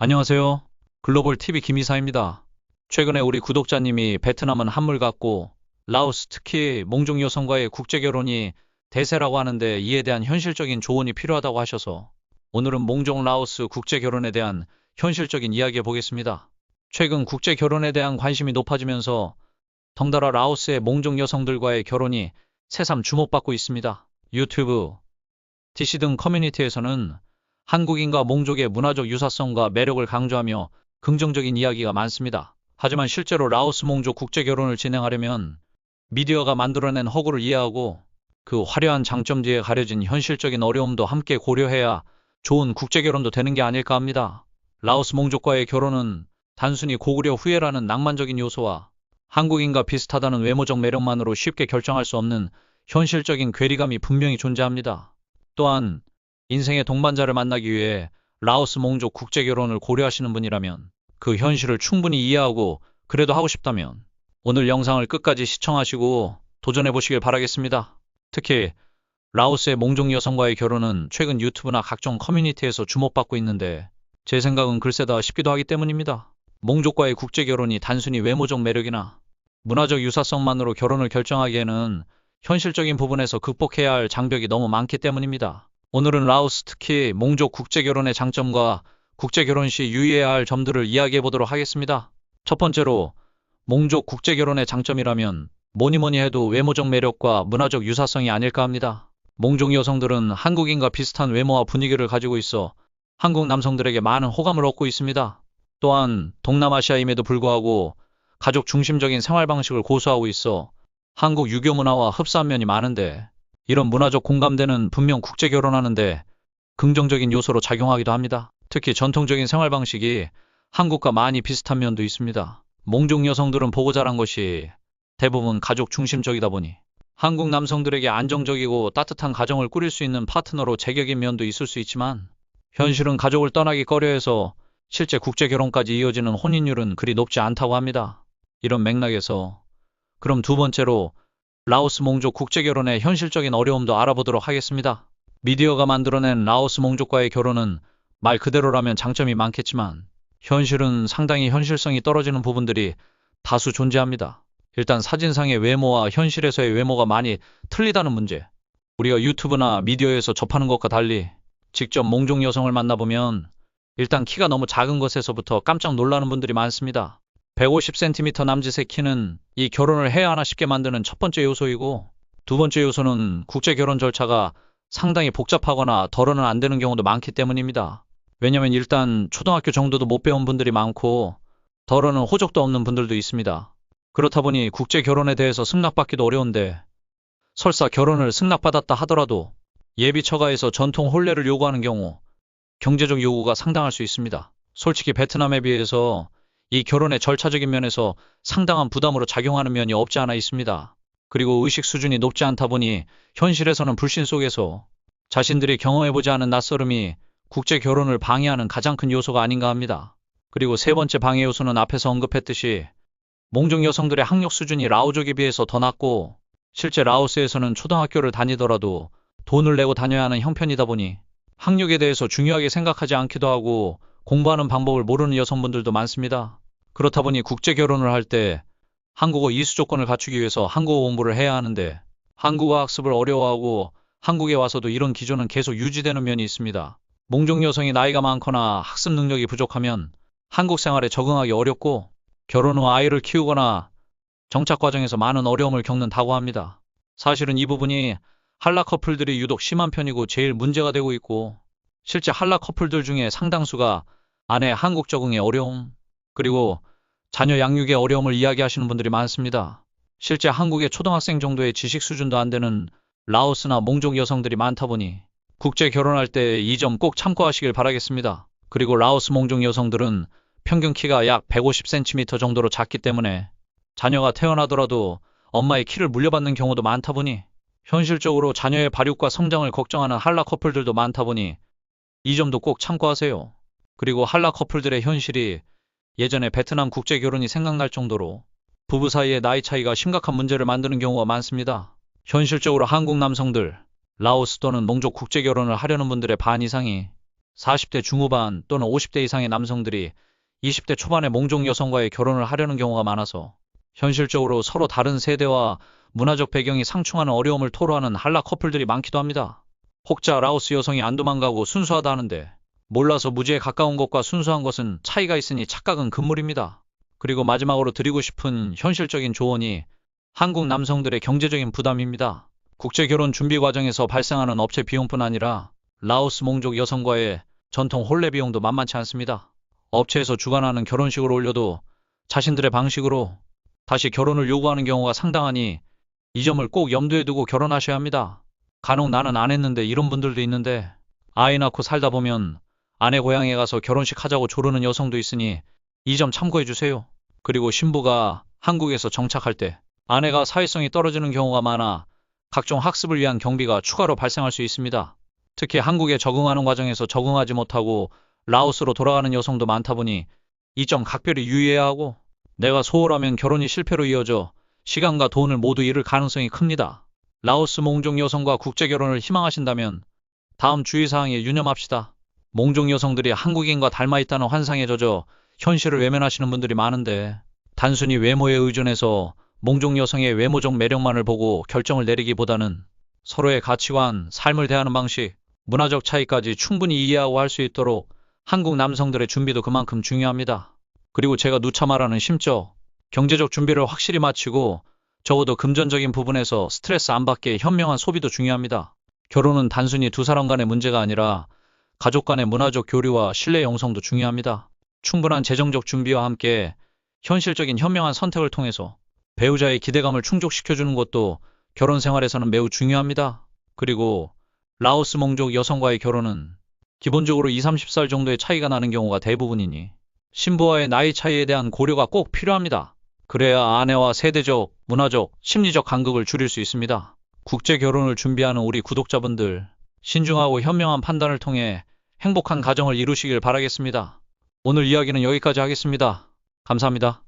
안녕하세요. 글로벌 TV 김이사입니다. 최근에 우리 구독자님이 베트남은 한물 같고 라오스 특히 몽족 여성과의 국제 결혼이 대세라고 하는데 이에 대한 현실적인 조언이 필요하다고 하셔서 오늘은 몽족 라오스 국제 결혼에 대한 현실적인 이야기해 보겠습니다. 최근 국제 결혼에 대한 관심이 높아지면서 덩달아 라오스의 몽족 여성들과의 결혼이 새삼 주목받고 있습니다. 유튜브, DC 등 커뮤니티에서는 한국인과 몽족의 문화적 유사성과 매력을 강조하며 긍정적인 이야기가 많습니다. 하지만 실제로 라오스 몽족 국제 결혼을 진행하려면 미디어가 만들어낸 허구를 이해하고 그 화려한 장점 뒤에 가려진 현실적인 어려움도 함께 고려해야 좋은 국제 결혼도 되는 게 아닐까 합니다. 라오스 몽족과의 결혼은 단순히 고구려 후예라는 낭만적인 요소와 한국인과 비슷하다는 외모적 매력만으로 쉽게 결정할 수 없는 현실적인 괴리감이 분명히 존재합니다. 또한 인생의 동반자를 만나기 위해 라오스 몽족 국제 결혼을 고려하시는 분이라면 그 현실을 충분히 이해하고 그래도 하고 싶다면 오늘 영상을 끝까지 시청하시고 도전해 보시길 바라겠습니다. 특히 라오스의 몽족 여성과의 결혼은 최근 유튜브나 각종 커뮤니티에서 주목받고 있는데 제 생각은 글쎄다 싶기도 하기 때문입니다. 몽족과의 국제 결혼이 단순히 외모적 매력이나 문화적 유사성만으로 결혼을 결정하기에는 현실적인 부분에서 극복해야 할 장벽이 너무 많기 때문입니다. 오늘은 라오스 특히 몽족 국제 결혼의 장점과 국제 결혼 시 유의해야 할 점들을 이야기해 보도록 하겠습니다. 첫 번째로 몽족 국제 결혼의 장점이라면 뭐니 해도 외모적 매력과 문화적 유사성이 아닐까 합니다. 몽족 여성들은 한국인과 비슷한 외모와 분위기를 가지고 있어 한국 남성들에게 많은 호감을 얻고 있습니다. 또한 동남아시아임에도 불구하고 가족 중심적인 생활 방식을 고수하고 있어 한국 유교 문화와 흡사한 면이 많은데 이런 문화적 공감대는 분명 국제 결혼하는데 긍정적인 요소로 작용하기도 합니다. 특히 전통적인 생활 방식이 한국과 많이 비슷한 면도 있습니다. 몽족 여성들은 보고 자란 것이 대부분 가족 중심적이다 보니 한국 남성들에게 안정적이고 따뜻한 가정을 꾸릴 수 있는 파트너로 제격인 면도 있을 수 있지만 현실은 가족을 떠나기 꺼려해서 실제 국제 결혼까지 이어지는 혼인율은 그리 높지 않다고 합니다. 이런 맥락에서 그럼 두 번째로 라오스 몽족 국제 결혼의 현실적인 어려움도 알아보도록 하겠습니다. 미디어가 만들어낸 라오스 몽족과의 결혼은 말 그대로라면 장점이 많겠지만 현실은 상당히 현실성이 떨어지는 부분들이 다수 존재합니다. 일단 사진상의 외모와 현실에서의 외모가 많이 틀리다는 문제. 우리가 유튜브나 미디어에서 접하는 것과 달리 직접 몽족 여성을 만나보면 일단 키가 너무 작은 것에서부터 깜짝 놀라는 분들이 많습니다. 150cm 남짓의 키는 이 결혼을 해야 하나 싶게 만드는 첫 번째 요소이고 두 번째 요소는 국제 결혼 절차가 상당히 복잡하거나 덜어는 안 되는 경우도 많기 때문입니다. 왜냐면 일단 초등학교 정도도 못 배운 분들이 많고 덜어는 호적도 없는 분들도 있습니다. 그렇다 보니 국제 결혼에 대해서 승낙받기도 어려운데 설사 결혼을 승낙받았다 하더라도 예비 처가에서 전통 혼례를 요구하는 경우 경제적 요구가 상당할 수 있습니다. 솔직히 베트남에 비해서 이 결혼의 절차적인 면에서 상당한 부담으로 작용하는 면이 없지 않아 있습니다. 그리고 의식 수준이 높지 않다 보니 현실에서는 불신 속에서 자신들이 경험해보지 않은 낯설음이 국제 결혼을 방해하는 가장 큰 요소가 아닌가 합니다. 그리고 세 번째 방해 요소는 앞에서 언급했듯이 몽족 여성들의 학력 수준이 라오족에 비해서 더 낮고 실제 라오스에서는 초등학교를 다니더라도 돈을 내고 다녀야 하는 형편이다 보니 학력에 대해서 중요하게 생각하지 않기도 하고 공부하는 방법을 모르는 여성분들도 많습니다. 그렇다 보니 국제 결혼을 할 때 한국어 이수 조건을 갖추기 위해서 한국어 공부를 해야 하는데 한국어 학습을 어려워하고 한국에 와서도 이런 기조는 계속 유지되는 면이 있습니다. 몽족 여성이 나이가 많거나 학습 능력이 부족하면 한국 생활에 적응하기 어렵고 결혼 후 아이를 키우거나 정착 과정에서 많은 어려움을 겪는다고 합니다. 사실은 이 부분이 한라 커플들이 유독 심한 편이고 제일 문제가 되고 있고 실제 한라 커플들 중에 상당수가 아내 한국 적응의 어려움, 그리고 자녀 양육의 어려움을 이야기하시는 분들이 많습니다. 실제 한국의 초등학생 정도의 지식 수준도 안 되는 라오스나 몽족 여성들이 많다 보니 국제 결혼할 때 이 점 꼭 참고하시길 바라겠습니다. 그리고 라오스 몽족 여성들은 평균 키가 약 150cm 정도로 작기 때문에 자녀가 태어나더라도 엄마의 키를 물려받는 경우도 많다 보니 현실적으로 자녀의 발육과 성장을 걱정하는 한라 커플들도 많다 보니 이 점도 꼭 참고하세요. 그리고 한라 커플들의 현실이 예전에 베트남 국제 결혼이 생각날 정도로 부부 사이의 나이 차이가 심각한 문제를 만드는 경우가 많습니다. 현실적으로 한국 남성들, 라오스 또는 몽족 국제 결혼을 하려는 분들의 반 이상이 40대 중후반 또는 50대 이상의 남성들이 20대 초반의 몽족 여성과의 결혼을 하려는 경우가 많아서 현실적으로 서로 다른 세대와 문화적 배경이 상충하는 어려움을 토로하는 한라 커플들이 많기도 합니다. 혹자 라오스 여성이 안 도망가고 순수하다 하는데 몰라서 무지에 가까운 것과 순수한 것은 차이가 있으니 착각은 금물입니다. 그리고 마지막으로 드리고 싶은 현실적인 조언이 한국 남성들의 경제적인 부담입니다. 국제결혼 준비 과정에서 발생하는 업체 비용뿐 아니라 라오스 몽족 여성과의 전통 혼례 비용도 만만치 않습니다. 업체에서 주관하는 결혼식을 올려도 자신들의 방식으로 다시 결혼을 요구하는 경우가 상당하니 이 점을 꼭 염두에 두고 결혼하셔야 합니다. 간혹 나는 안 했는데 이런 분들도 있는데 아이 낳고 살다 보면 아내 고향에 가서 결혼식 하자고 조르는 여성도 있으니 이 점 참고해 주세요. 그리고 신부가 한국에서 정착할 때 아내가 사회성이 떨어지는 경우가 많아 각종 학습을 위한 경비가 추가로 발생할 수 있습니다. 특히 한국에 적응하는 과정에서 적응하지 못하고 라오스로 돌아가는 여성도 많다 보니 이 점 각별히 유의해야 하고 내가 소홀하면 결혼이 실패로 이어져 시간과 돈을 모두 잃을 가능성이 큽니다. 라오스 몽족 여성과 국제결혼을 희망하신다면 다음 주의사항에 유념합시다. 몽족 여성들이 한국인과 닮아있다는 환상에 젖어 현실을 외면하시는 분들이 많은데 단순히 외모에 의존해서 몽족 여성의 외모적 매력만을 보고 결정을 내리기보다는 서로의 가치관, 삶을 대하는 방식, 문화적 차이까지 충분히 이해하고 할 수 있도록 한국 남성들의 준비도 그만큼 중요합니다. 그리고 제가 누차 말하는 심적, 경제적 준비를 확실히 마치고 적어도 금전적인 부분에서 스트레스 안 받게 현명한 소비도 중요합니다. 결혼은 단순히 두 사람 간의 문제가 아니라 가족 간의 문화적 교류와 신뢰 형성도 중요합니다. 충분한 재정적 준비와 함께 현실적인 현명한 선택을 통해서 배우자의 기대감을 충족시켜주는 것도 결혼 생활에서는 매우 중요합니다. 그리고 라오스 몽족 여성과의 결혼은 기본적으로 20, 30살 정도의 차이가 나는 경우가 대부분이니 신부와의 나이 차이에 대한 고려가 꼭 필요합니다. 그래야 아내와 세대적, 문화적, 심리적 간극을 줄일 수 있습니다. 국제 결혼을 준비하는 우리 구독자분들, 신중하고 현명한 판단을 통해 행복한 가정을 이루시길 바라겠습니다. 오늘 이야기는 여기까지 하겠습니다. 감사합니다.